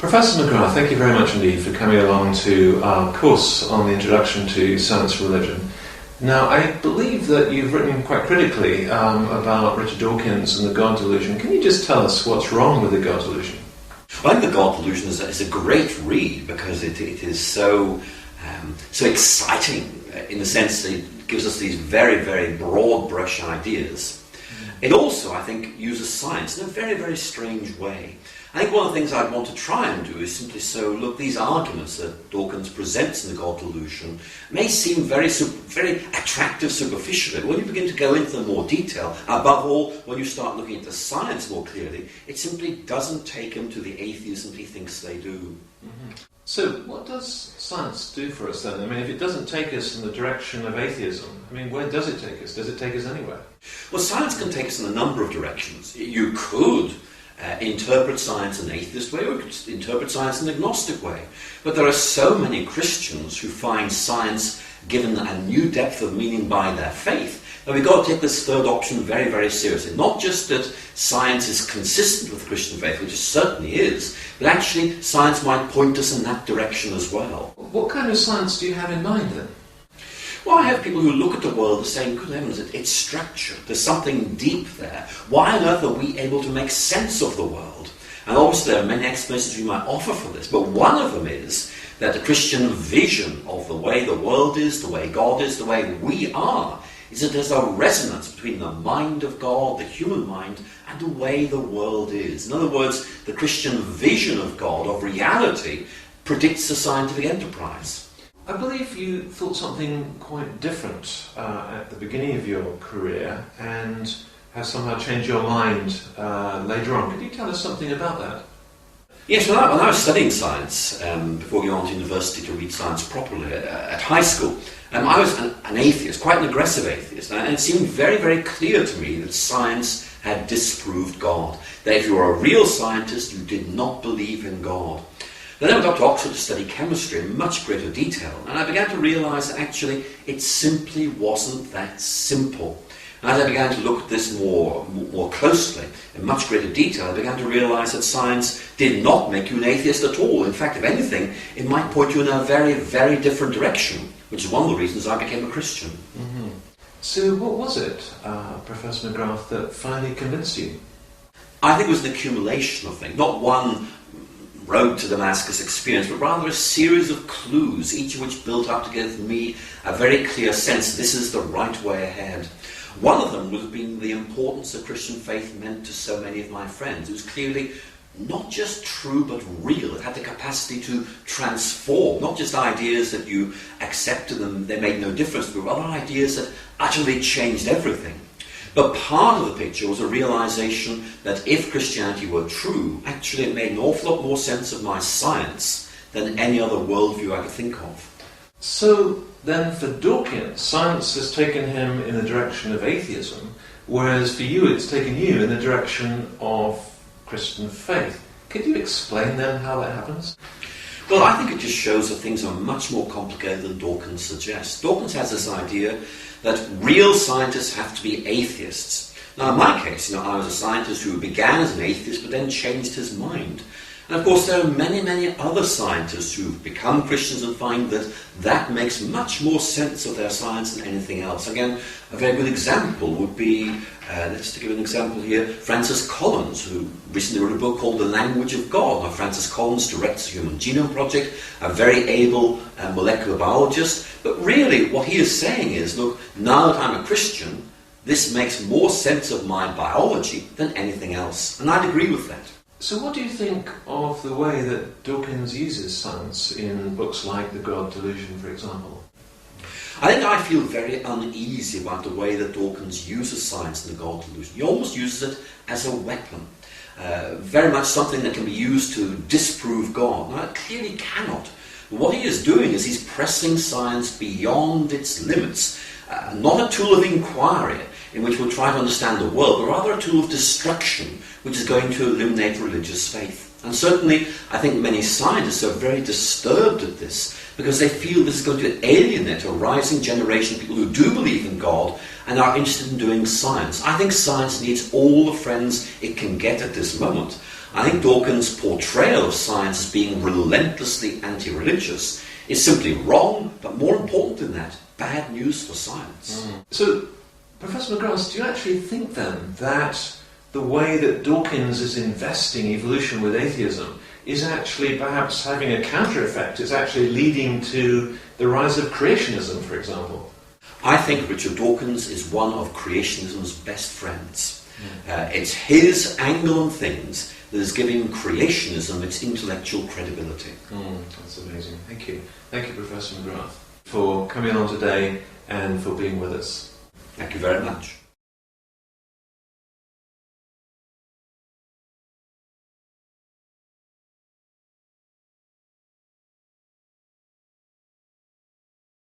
Professor McGrath, thank you very much indeed for coming along to our course on the Introduction to Science and Religion. Now, I believe that you've written quite critically about Richard Dawkins and the God delusion. Can you just tell us what's wrong with the God delusion? I think the God delusion is a great read because it is so exciting in the sense that it gives us these very, very broad brush ideas. It also, I think, uses science in a very, very strange way. I think one of the things I'd want to try and do is simply look, these arguments that Dawkins presents in the God delusion may seem very attractive superficially, but when you begin to go into them more detail, above all, when you start looking at the science more clearly, it simply doesn't take him to the atheism he thinks they do. Mm-hmm. So what does science do for us then? I mean, if it doesn't take us in the direction of atheism, I mean, where does it take us? Does it take us anywhere? Well, science can take us in a number of directions. You could interpret science in an atheist way, or you could interpret science in an agnostic way. But there are so many Christians who find science given a new depth of meaning by their faith that we've got to take this third option very, very seriously. Not just that science is consistent with the Christian faith, which it certainly is, but actually science might point us in that direction as well. What kind of science do you have in mind then? Well, I have people who look at the world and saying, good heavens, it's structured. There's something deep there. Why on earth are we able to make sense of the world? And obviously there are many explanations we might offer for this, but one of them is that the Christian vision of the way the world is, the way God is, the way we are, is that there's a resonance between the mind of God, the human mind, and the way the world is. In other words, the Christian vision of God, of reality, predicts the scientific enterprise. I believe you thought something quite different at the beginning of your career and have somehow changed your mind later on. Could you tell us something about that? Yes, when I was studying science, before going on to university to read science properly at high school, I was an atheist, quite an aggressive atheist, and it seemed very, very clear to me that science had disproved God. That if you were a real scientist, you did not believe in God. Then I went up to Oxford to study chemistry in much greater detail, and I began to realise that actually it simply wasn't that simple. And as I began to look at this more closely, in much greater detail, I began to realise that science did not make you an atheist at all. In fact, if anything, it might point you in a very, very different direction, which is one of the reasons I became a Christian. Mm-hmm. So what was it, Professor McGrath, that finally convinced you? I think it was an accumulation of things, not one road to Damascus experience, but rather a series of clues, each of which built up to give me a very clear sense this is the right way ahead. One of them would have been the importance that Christian faith meant to so many of my friends. It was clearly not just true but real. It had the capacity to transform, not just ideas that you accepted and they made no difference, but other ideas that utterly changed everything. But part of the picture was a realization that if Christianity were true, actually it made an awful lot more sense of my science than any other worldview I could think of. So then for Dawkins, science has taken him in the direction of atheism, whereas for you it's taken you in the direction of Christian faith. Could you explain then how that happens? Well, I think it just shows that things are much more complicated than Dawkins suggests. Dawkins has this idea that real scientists have to be atheists. Now, in my case, I was a scientist who began as an atheist but then changed his mind. And of course, there are many, many other scientists who've become Christians and find that that makes much more sense of their science than anything else. Again, a very good example would be, let's give an example here, Francis Collins, who recently wrote a book called The Language of God. Now, Francis Collins directs the Human Genome Project, a very able molecular biologist. But really, what he is saying is, look, now that I'm a Christian, this makes more sense of my biology than anything else. And I'd agree with that. So what do you think of the way that Dawkins uses science in books like The God Delusion, for example? I think I feel very uneasy about the way that Dawkins uses science in The God Delusion. He almost uses it as a weapon. Very much something that can be used to disprove God. Now, it clearly cannot. What he is doing is he's pressing science beyond its limits. Not a tool of inquiry in which we'll try to understand the world, but rather a tool of destruction, which is going to eliminate religious faith. And certainly, I think many scientists are very disturbed at this, because they feel this is going to alienate a rising generation of people who do believe in God and are interested in doing science. I think science needs all the friends it can get at this moment. I think Dawkins' portrayal of science as being relentlessly anti-religious is simply wrong, but more important than that, bad news for science. So, Professor McGrath, do you actually think then that the way that Dawkins is investing evolution with atheism is actually perhaps having a counter effect? It's actually leading to the rise of creationism, for example? I think Richard Dawkins is one of creationism's best friends. It's his angle on things that is giving creationism its intellectual credibility. That's amazing. Thank you. Thank you, Professor McGrath, for coming on today and for being with us. Thank you very much.